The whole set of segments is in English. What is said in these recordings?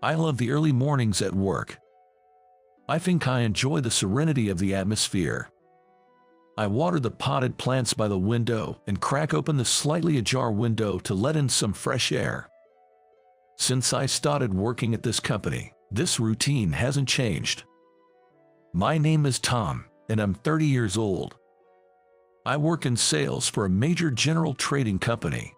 I love the early mornings at work. I think I enjoy the serenity of the atmosphere. I water the potted plants by the window and crack open the slightly ajar window to let in some fresh air. Since I started working at this company, this routine hasn't changed. My name is Tom, and I'm 30 years old. I work in sales for a major general trading company.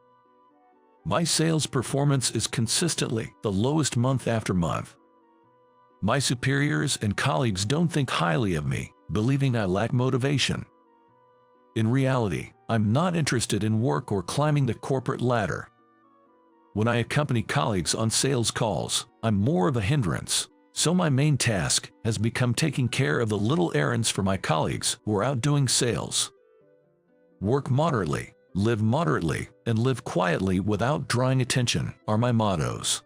My sales performance is consistently the lowest month after month. My superiors and colleagues don't think highly of me, believing I lack motivation. In reality, I'm not interested in work or climbing the corporate ladder. When I accompany colleagues on sales calls, I'm more of a hindrance, so my main task has become taking care of the little errands for my colleagues who are out doing sales. Work moderately, live moderately, and live quietly without drawing attention are my mottos.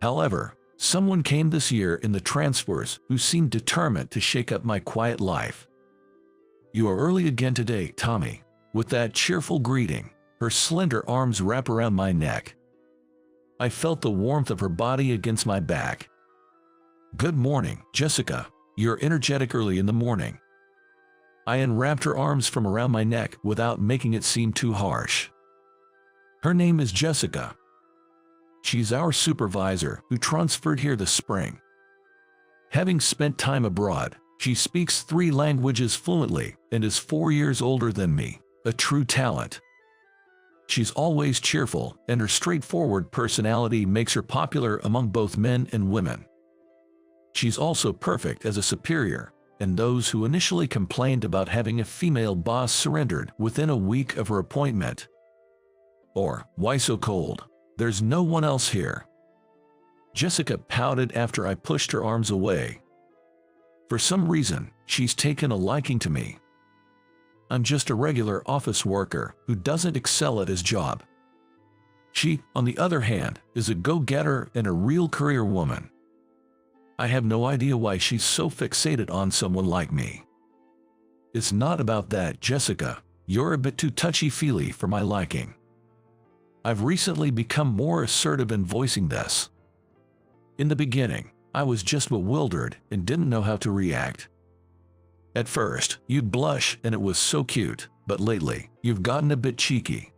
However, someone came this year in the transfers who seemed determined to shake up my quiet life. "You are early again today, Tommy," with that cheerful greeting, her slender arms wrap around my neck. I felt the warmth of her body against my back. "Good morning, Jessica. You're energetic early in the morning." I unwrapped her arms from around my neck without making it seem too harsh. Her name is Jessica. She's our supervisor who transferred here this spring. Having spent time abroad, she speaks 3 languages fluently and is 4 years older than me, a true talent. She's always cheerful, and her straightforward personality makes her popular among both men and women. She's also perfect as a superior, and those who initially complained about having a female boss surrendered within a week of her appointment. Or, "Why so cold? There's no one else here." Jessica pouted after I pushed her arms away. For some reason, she's taken a liking to me. I'm just a regular office worker who doesn't excel at his job. She, on the other hand, is a go-getter and a real career woman. I have no idea why she's so fixated on someone like me. "It's not about that, Jessica. You're a bit too touchy-feely for my liking." I've recently become more assertive in voicing this. In the beginning, I was just bewildered and didn't know how to react. At first, you'd blush and it was so cute, but lately, you've gotten a bit cheeky.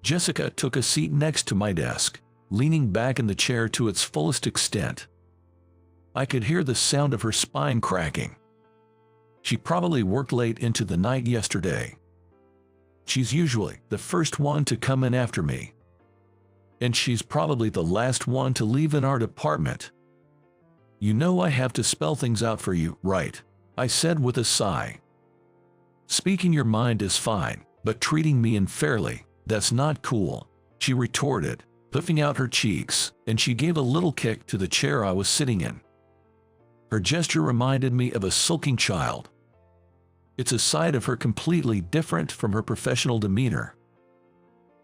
Jessica took a seat next to my desk, leaning back in the chair to its fullest extent. I could hear the sound of her spine cracking. She probably worked late into the night yesterday. She's usually the first one to come in after me. And she's probably the last one to leave in our department. "You know I have to spell things out for you, right?" I said with a sigh. "Speaking your mind is fine, but treating me unfairly, that's not cool," she retorted, puffing out her cheeks, and she gave a little kick to the chair I was sitting in. Her gesture reminded me of a sulking child. It's a side of her completely different from her professional demeanor.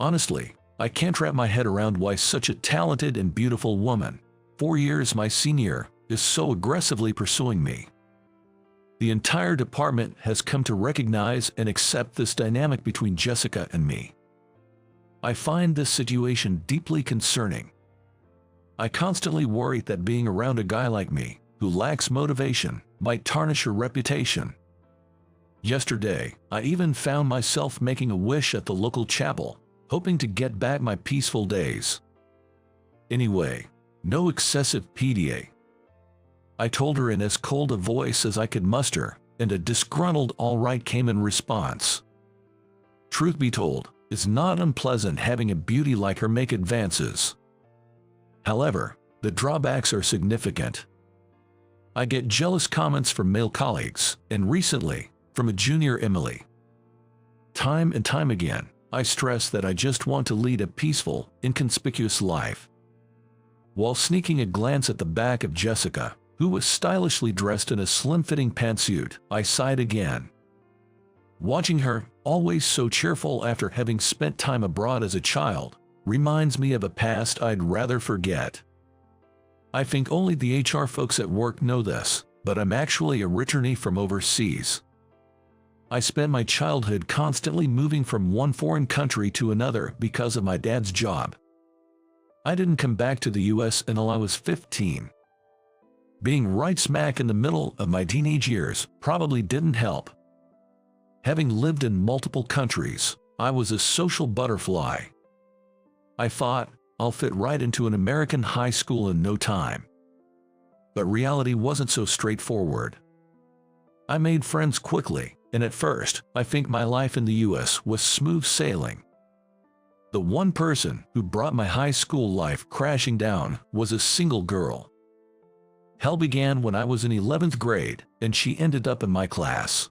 Honestly, I can't wrap my head around why such a talented and beautiful woman, 4 years my senior, is so aggressively pursuing me. The entire department has come to recognize and accept this dynamic between Jessica and me. I find this situation deeply concerning. I constantly worry that being around a guy like me, who lacks motivation, might tarnish her reputation. Yesterday, I even found myself making a wish at the local chapel, hoping to get back my peaceful days. Anyway, no excessive PDA. I told her in as cold a voice as I could muster, and a disgruntled "all right" came in response. Truth be told, it's not unpleasant having a beauty like her make advances. However, the drawbacks are significant. I get jealous comments from male colleagues, and recently, from a junior Emily. Time and time again, I stress that I just want to lead a peaceful, inconspicuous life. While sneaking a glance at the back of Jessica, who was stylishly dressed in a slim-fitting pantsuit, I sighed again. Watching her, always so cheerful after having spent time abroad as a child, reminds me of a past I'd rather forget. I think only the HR folks at work know this, but I'm actually a returnee from overseas. I spent my childhood constantly moving from one foreign country to another because of my dad's job. I didn't come back to the US until I was 15. Being right smack in the middle of my teenage years probably didn't help. Having lived in multiple countries, I was a social butterfly. I thought, I'll fit right into an American high school in no time. But reality wasn't so straightforward. I made friends quickly, and at first, I think my life in the US was smooth sailing. The one person who brought my high school life crashing down was a single girl. Hell began when I was in 11th grade, and she ended up in my class.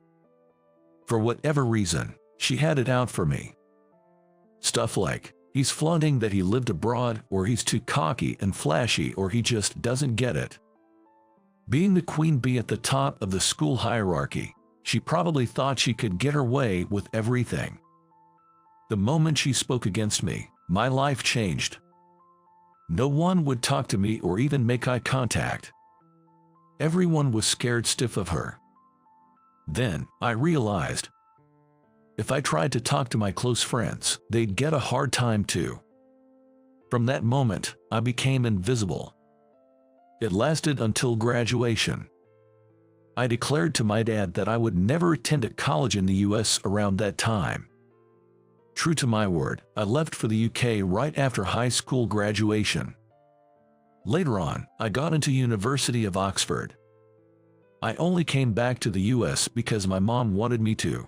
For whatever reason, she had it out for me. Stuff like, he's flaunting that he lived abroad, or he's too cocky and flashy, or he just doesn't get it. Being the queen bee at the top of the school hierarchy, she probably thought she could get her way with everything. The moment she spoke against me, my life changed. No one would talk to me or even make eye contact. Everyone was scared stiff of her. Then, I realized, if I tried to talk to my close friends, they'd get a hard time too. From that moment, I became invisible. It lasted until graduation. I declared to my dad that I would never attend a college in the US around that time. True to my word, I left for the UK right after high school graduation. Later on, I got into University of Oxford. I only came back to the US because my mom wanted me to.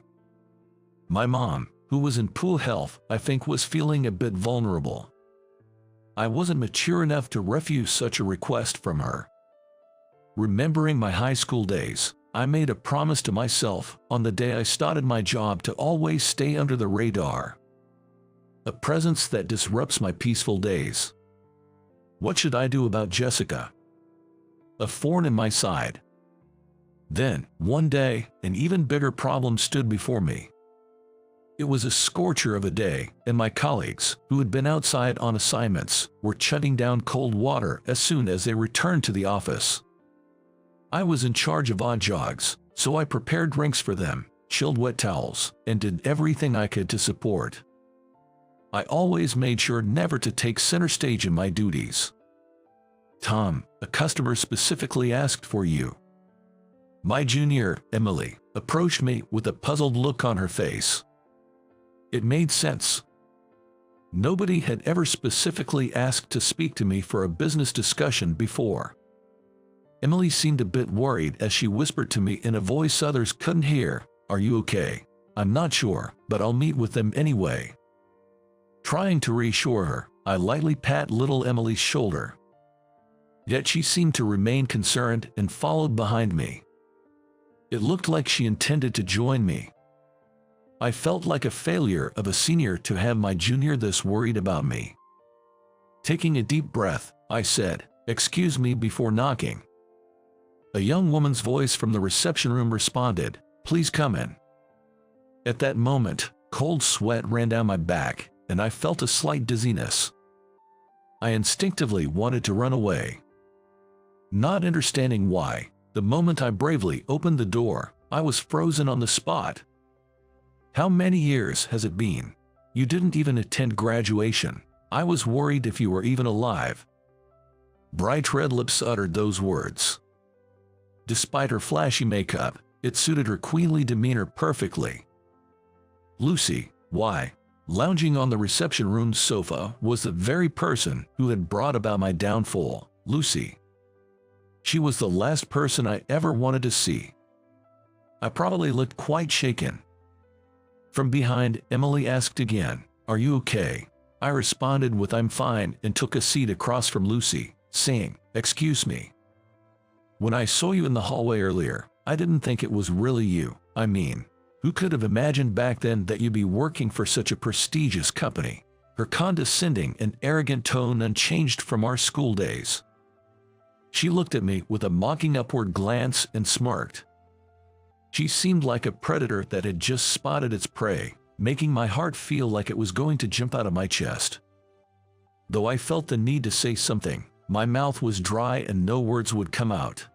My mom, who was in poor health, I think was feeling a bit vulnerable. I wasn't mature enough to refuse such a request from her. Remembering my high school days, I made a promise to myself on the day I started my job to always stay under the radar. A presence that disrupts my peaceful days. What should I do about Jessica? A thorn in my side. Then, one day, an even bigger problem stood before me. It was a scorcher of a day, and my colleagues, who had been outside on assignments, were shutting down cold water as soon as they returned to the office. I was in charge of odd jogs, so I prepared drinks for them, chilled wet towels, and did everything I could to support. I always made sure never to take center stage in my duties. Tom, a customer specifically asked for you. My junior, Emily, approached me with a puzzled look on her face. It made sense. Nobody had ever specifically asked to speak to me for a business discussion before. Emily seemed a bit worried as she whispered to me in a voice others couldn't hear, "Are you okay? I'm not sure, but I'll meet with them anyway." Trying to reassure her, I lightly pat little Emily's shoulder. Yet she seemed to remain concerned and followed behind me. It looked like she intended to join me. I felt like a failure of a senior to have my junior this worried about me. Taking a deep breath, I said, "Excuse me," before knocking. A young woman's voice from the reception room responded, "Please come in." At that moment, cold sweat ran down my back, and I felt a slight dizziness. I instinctively wanted to run away. Not understanding why, the moment I bravely opened the door, I was frozen on the spot. How many years has it been? You didn't even attend graduation. I was worried if you were even alive. Bright red lips uttered those words. Despite her flashy makeup, it suited her queenly demeanor perfectly. Lucy, why? Lounging on the reception room's sofa was the very person who had brought about my downfall, Lucy. She was the last person I ever wanted to see. I probably looked quite shaken. From behind, Emily asked again, "Are you okay?" I responded with "I'm fine" and took a seat across from Lucy, saying, "Excuse me. When I saw you in the hallway earlier, I didn't think it was really you. I mean, who could have imagined back then that you'd be working for such a prestigious company?" Her condescending and arrogant tone unchanged from our school days. She looked at me with a mocking upward glance and smirked. She seemed like a predator that had just spotted its prey, making my heart feel like it was going to jump out of my chest. Though I felt the need to say something, my mouth was dry and no words would come out.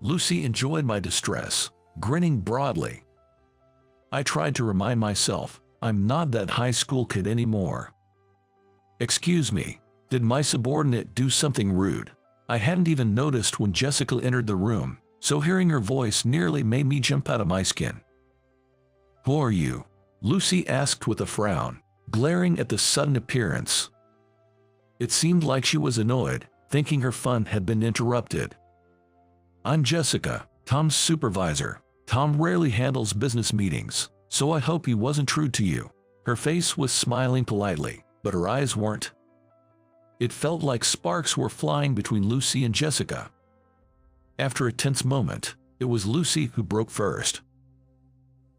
Lucy enjoyed my distress, grinning broadly. I tried to remind myself, I'm not that high school kid anymore. "Excuse me," Did my subordinate do something rude? I hadn't even noticed when Jessica entered the room, so hearing her voice nearly made me jump out of my skin. "Who are you?" Lucy asked with a frown, glaring at the sudden appearance. It seemed like she was annoyed, thinking her fun had been interrupted. "I'm Jessica, Tom's supervisor. Tom rarely handles business meetings, so I hope he wasn't rude to you." Her face was smiling politely, but her eyes weren't. It felt like sparks were flying between Lucy and Jessica. After a tense moment, it was Lucy who broke first.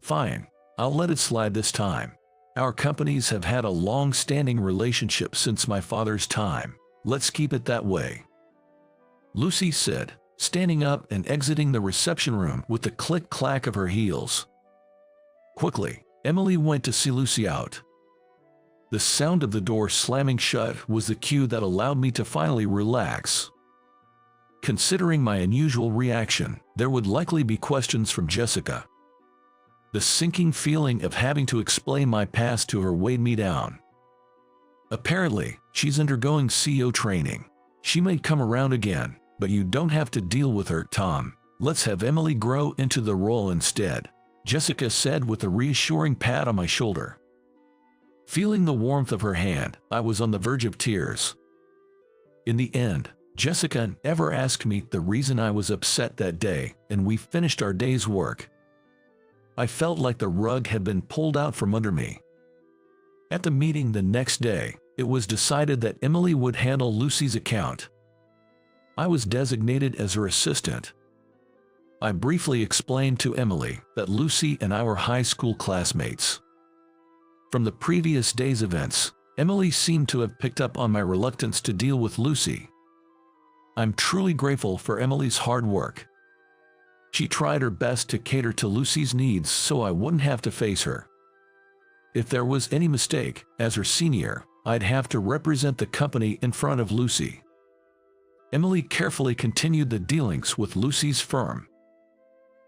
"Fine, I'll let it slide this time. Our companies have had a long-standing relationship since my father's time. Let's keep it that way," Lucy said, standing up and exiting the reception room with the click-clack of her heels. Quickly, Emily went to see Lucy out. The sound of the door slamming shut was the cue that allowed me to finally relax. Considering my unusual reaction, there would likely be questions from Jessica. The sinking feeling of having to explain my past to her weighed me down. Apparently, she's undergoing CEO training. She may come around again, but you don't have to deal with her, Tom. Let's have Emily grow into the role instead," Jessica said with a reassuring pat on my shoulder. Feeling the warmth of her hand, I was on the verge of tears. In the end, Jessica never asked me the reason I was upset that day, and we finished our day's work. I felt like the rug had been pulled out from under me. At the meeting the next day, it was decided that Emily would handle Lucy's account. I was designated as her assistant. I briefly explained to Emily that Lucy and I were high school classmates. From the previous day's events, Emily seemed to have picked up on my reluctance to deal with Lucy. I'm truly grateful for Emily's hard work. She tried her best to cater to Lucy's needs so I wouldn't have to face her. If there was any mistake, as her senior, I'd have to represent the company in front of Lucy. Emily carefully continued the dealings with Lucy's firm.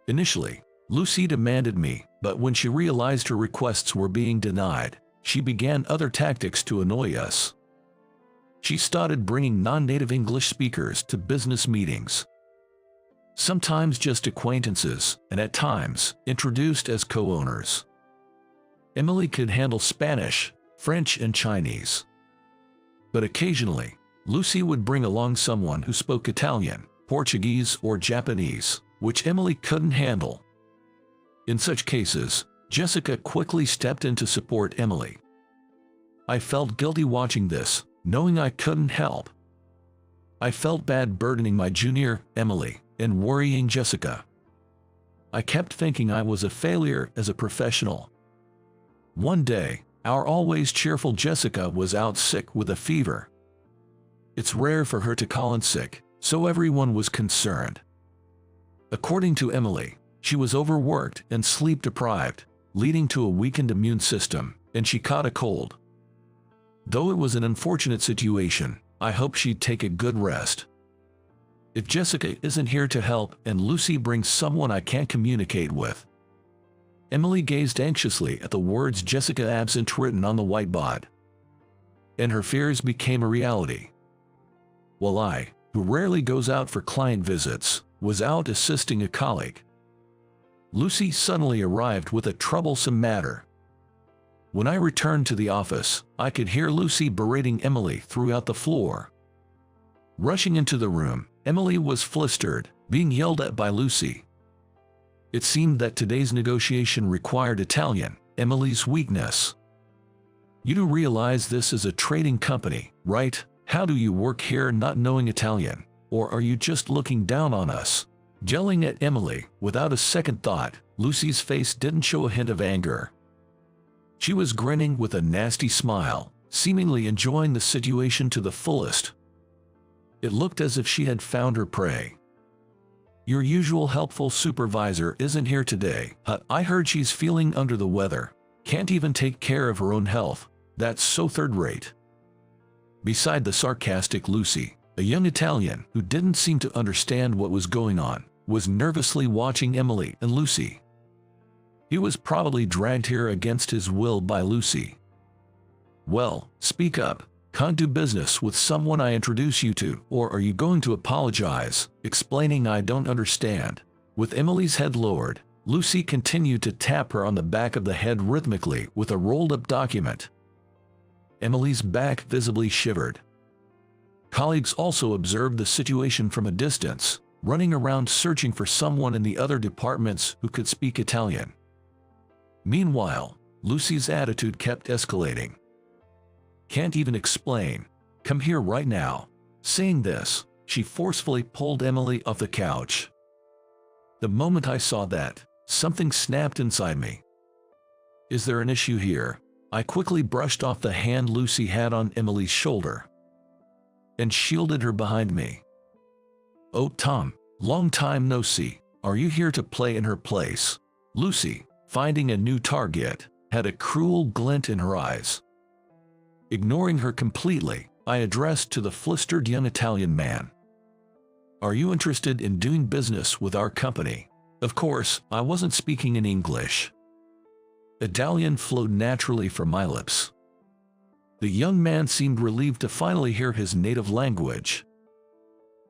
Initially, Lucy demanded me, but when she realized her requests were being denied, she began other tactics to annoy us. She started bringing non-native English speakers to business meetings. Sometimes just acquaintances, and at times, introduced as co-owners. Emily could handle Spanish, French, and Chinese. But occasionally, Lucy would bring along someone who spoke Italian, Portuguese, or Japanese, which Emily couldn't handle. In such cases, Jessica quickly stepped in to support Emily. I felt guilty watching this, knowing I couldn't help. I felt bad burdening my junior, Emily, and worrying Jessica. I kept thinking I was a failure as a professional. One day, our always cheerful Jessica was out sick with a fever. It's rare for her to call in sick, so everyone was concerned. According to Emily, she was overworked and sleep-deprived, leading to a weakened immune system, and she caught a cold. Though it was an unfortunate situation, I hoped she'd take a good rest. If Jessica isn't here to help and Lucy brings someone I can't communicate with. Emily gazed anxiously at the words Jessica absent written on the whiteboard. And her fears became a reality. While I, who rarely goes out for client visits, was out assisting a colleague, Lucy suddenly arrived with a troublesome matter. When I returned to the office, I could hear Lucy berating Emily throughout the floor. Rushing into the room, Emily was flustered, being yelled at by Lucy. It seemed that today's negotiation required Italian, Emily's weakness. "You do realize this is a trading company, right? How do you work here not knowing Italian? Or are you just looking down on us?" Yelling at Emily, without a second thought, Lucy's face didn't show a hint of anger. She was grinning with a nasty smile, seemingly enjoying the situation to the fullest. It looked as if she had found her prey. "Your usual helpful supervisor isn't here today. I heard she's feeling under the weather. Can't even take care of her own health. That's so third-rate." Beside the sarcastic Lucy, a young Italian who didn't seem to understand what was going on, was nervously watching Emily and Lucy. He was probably dragged here against his will by Lucy. "Well, speak up. Can't do business with someone I introduce you to, or are you going to apologize, explaining I don't understand? With Emily's head lowered, Lucy continued to tap her on the back of the head rhythmically with a rolled-up document. Emily's back visibly shivered. Colleagues also observed the situation from a distance, running around searching for someone in the other departments who could speak Italian. Meanwhile, Lucy's attitude kept escalating. Can't even explain. Come here right now. Saying this, she forcefully pulled Emily off the couch. The moment I saw that, something snapped inside me. Is there an issue here? I quickly brushed off the hand Lucy had on Emily's shoulder and shielded her behind me. Oh, Tom, long time no see. Are you here to play in her place? Lucy, finding a new target, had a cruel glint in her eyes. Ignoring her completely, I addressed to the flustered young Italian man. Are you interested in doing business with our company? Of course, I wasn't speaking in English. Italian flowed naturally from my lips. The young man seemed relieved to finally hear his native language.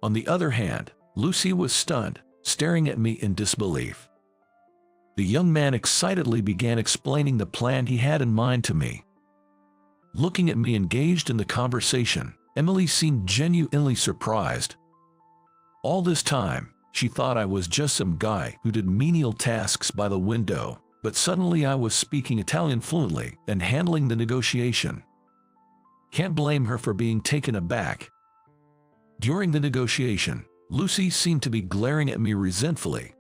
On the other hand, Lucy was stunned, staring at me in disbelief. The young man excitedly began explaining the plan he had in mind to me. Looking at me engaged in the conversation, Emily seemed genuinely surprised. All this time, she thought I was just some guy who did menial tasks by the window, but suddenly I was speaking Italian fluently and handling the negotiation. Can't blame her for being taken aback. During the negotiation, Lucy seemed to be glaring at me resentfully.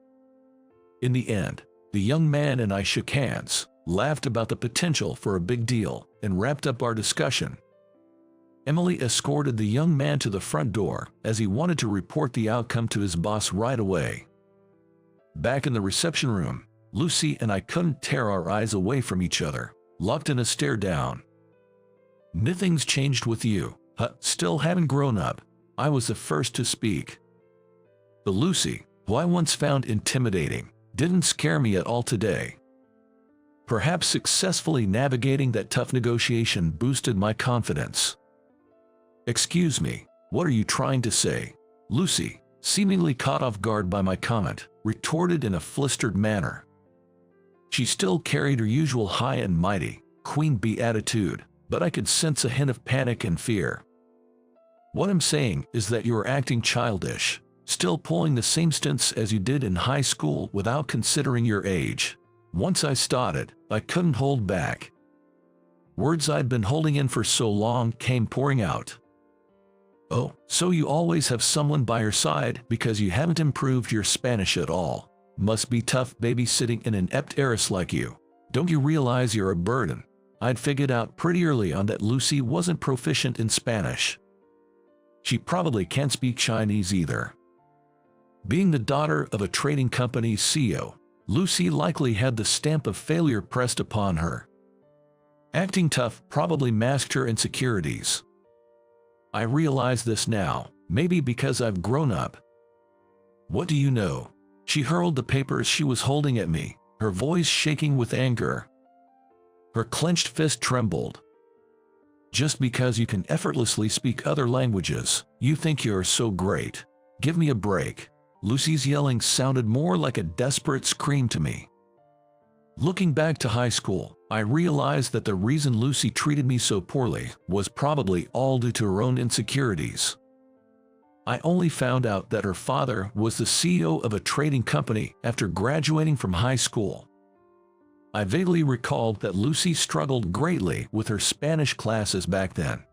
In the end, the young man and I shook hands, laughed about the potential for a big deal, and wrapped up our discussion. Emily escorted the young man to the front door as he wanted to report the outcome to his boss right away. Back in the reception room, Lucy and I couldn't tear our eyes away from each other, locked in a stare down. Nothing's changed with you, still haven't grown up. I was the first to speak. The Lucy, who I once found intimidating, didn't scare me at all today. Perhaps successfully navigating that tough negotiation boosted my confidence. Excuse me, what are you trying to say? Lucy, seemingly caught off guard by my comment, retorted in a flustered manner. She still carried her usual high and mighty, queen bee attitude, but I could sense a hint of panic and fear. What I'm saying is that you're acting childish, still pulling the same stunts as you did in high school without considering your age. Once I started, I couldn't hold back. Words I'd been holding in for so long came pouring out. Oh, so you always have someone by your side because you haven't improved your Spanish at all. Must be tough babysitting an inept heiress like you. Don't you realize you're a burden? I'd figured out pretty early on that Lucy wasn't proficient in Spanish. She probably can't speak Chinese either. Being the daughter of a trading company's CEO, Lucy likely had the stamp of failure pressed upon her. Acting tough probably masked her insecurities. I realize this now, maybe because I've grown up. What do you know? She hurled the papers she was holding at me, her voice shaking with anger. Her clenched fist trembled. Just because you can effortlessly speak other languages, you think you're so great. Give me a break. Lucy's yelling sounded more like a desperate scream to me. Looking back to high school, I realized that the reason Lucy treated me so poorly was probably all due to her own insecurities. I only found out that her father was the CEO of a trading company after graduating from high school. I vaguely recalled that Lucy struggled greatly with her Spanish classes back then.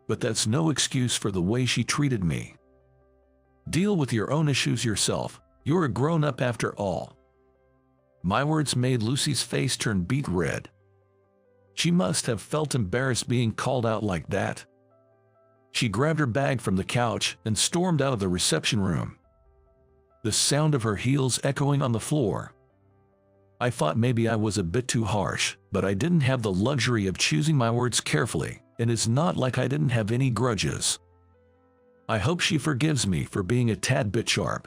But that's no excuse for the way she treated me. Deal with your own issues yourself. You're a grown-up after all. My words made Lucy's face turn beet red. She must have felt embarrassed being called out like that. She grabbed her bag from the couch and stormed out of the reception room, the sound of her heels echoing on the floor. I thought maybe I was a bit too harsh, but I didn't have the luxury of choosing my words carefully, and it's not like I didn't have any grudges. I hope she forgives me for being a tad bit sharp.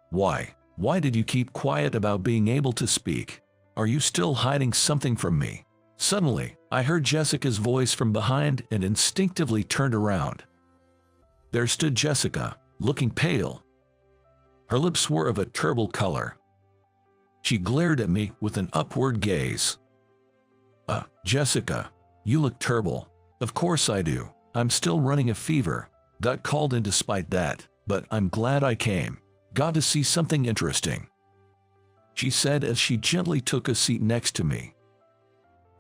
Why did you keep quiet about being able to speak? Are you still hiding something from me? Suddenly, I heard Jessica's voice from behind and instinctively turned around. There stood Jessica, looking pale. Her lips were of a terrible color. She glared at me with an upward gaze. Jessica, you look terrible." "Of course I do. I'm still running a fever. Got called in despite that, but I'm glad I came. Got to see something interesting," she said as she gently took a seat next to me.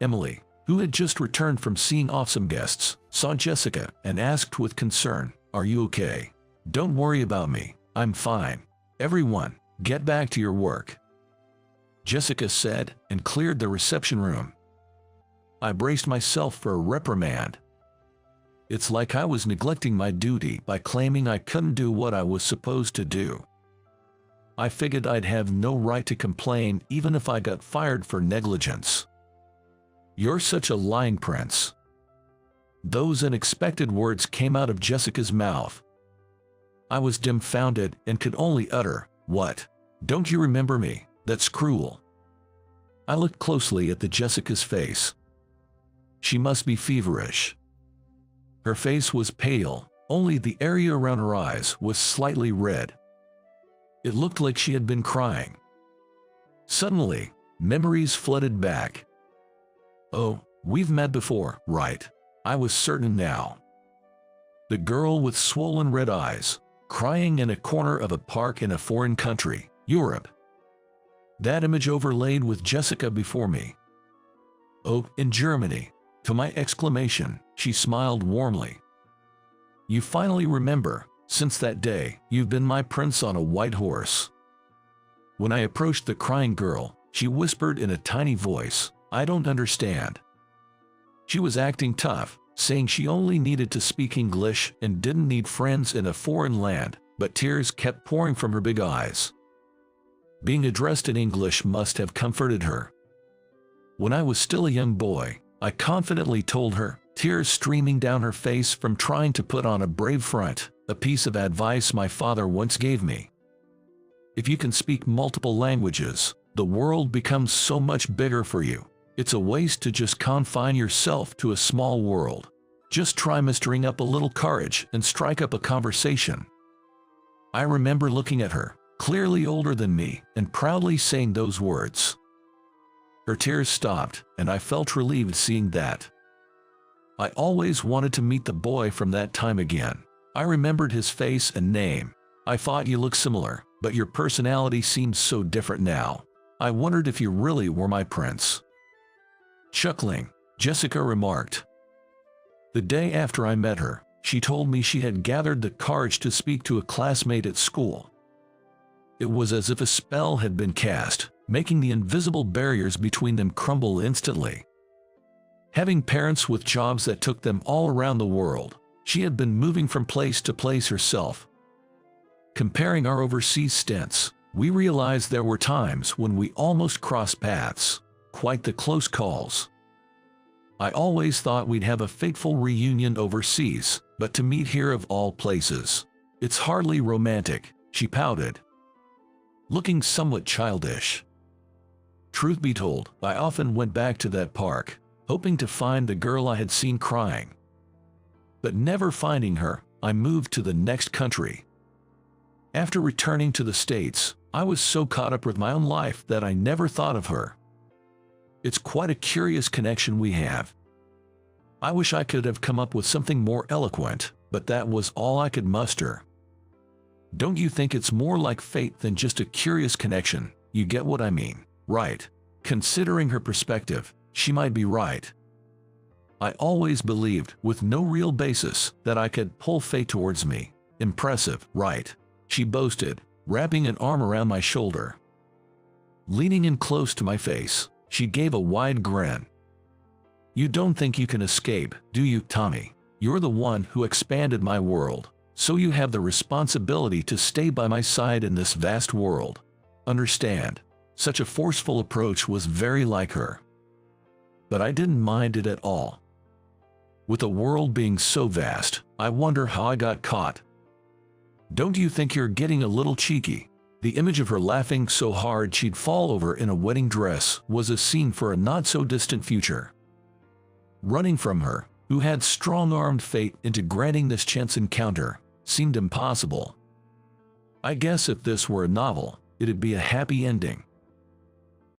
Emily, who had just returned from seeing off some guests, saw Jessica and asked with concern, "Are you okay?" "Don't worry about me. I'm fine. Everyone, get back to your work," Jessica said and cleared the reception room. I braced myself for a reprimand. It's like I was neglecting my duty by claiming I couldn't do what I was supposed to do. I figured I'd have no right to complain even if I got fired for negligence. "You're such a lying prince." Those unexpected words came out of Jessica's mouth. I was dumbfounded and could only utter, "What? Don't you remember me? That's cruel." I looked closely at Jessica's face. She must be feverish. Her face was pale, only the area around her eyes was slightly red. It looked like she had been crying. Suddenly, memories flooded back. "Oh, we've met before, right?" I was certain now. The girl with swollen red eyes, crying in a corner of a park in a foreign country, Europe. That image overlaid with Jessica before me. "Oh, in Germany." To my exclamation, she smiled warmly. "You finally remember. Since that day, you've been my prince on a white horse." When I approached the crying girl, she whispered in a tiny voice, "I don't understand." She was acting tough, saying she only needed to speak English and didn't need friends in a foreign land, but tears kept pouring from her big eyes. Being addressed in English must have comforted her. When I was still a young boy, I confidently told her, tears streaming down her face from trying to put on a brave front, a piece of advice my father once gave me. If you can speak multiple languages, the world becomes so much bigger for you. It's a waste to just confine yourself to a small world. Just try mustering up a little courage and strike up a conversation. I remember looking at her, clearly older than me, and proudly saying those words. Her tears stopped, and I felt relieved seeing that. I always wanted to meet the boy from that time again. I remembered his face and name. I thought you looked similar, but your personality seems so different now. I wondered if you really were my prince. Chuckling, Jessica remarked. The day after I met her, she told me she had gathered the courage to speak to a classmate at school. It was as if a spell had been cast, making the invisible barriers between them crumble instantly. Having parents with jobs that took them all around the world, she had been moving from place to place herself. Comparing our overseas stints, we realized there were times when we almost crossed paths, quite the close calls. I always thought we'd have a fateful reunion overseas, but to meet here of all places. It's hardly romantic, she pouted, looking somewhat childish. Truth be told, I often went back to that park, hoping to find the girl I had seen crying. But never finding her, I moved to the next country. After returning to the States, I was so caught up with my own life that I never thought of her. It's quite a curious connection we have. I wish I could have come up with something more eloquent, but that was all I could muster. Don't you think it's more like fate than just a curious connection? You get what I mean, right? Considering her perspective, she might be right. I always believed, with no real basis, that I could pull fate towards me. Impressive, right? She boasted, wrapping an arm around my shoulder. Leaning in close to my face, she gave a wide grin. You don't think you can escape, do you, Tommy? You're the one who expanded my world, so you have the responsibility to stay by my side in this vast world. Understand? Such a forceful approach was very like her. But I didn't mind it at all. With the world being so vast, I wonder how I got caught. Don't you think you're getting a little cheeky? The image of her laughing so hard she'd fall over in a wedding dress was a scene for a not-so-distant future. Running from her, who had strong-armed fate into granting this chance encounter, seemed impossible. I guess if this were a novel, it'd be a happy ending.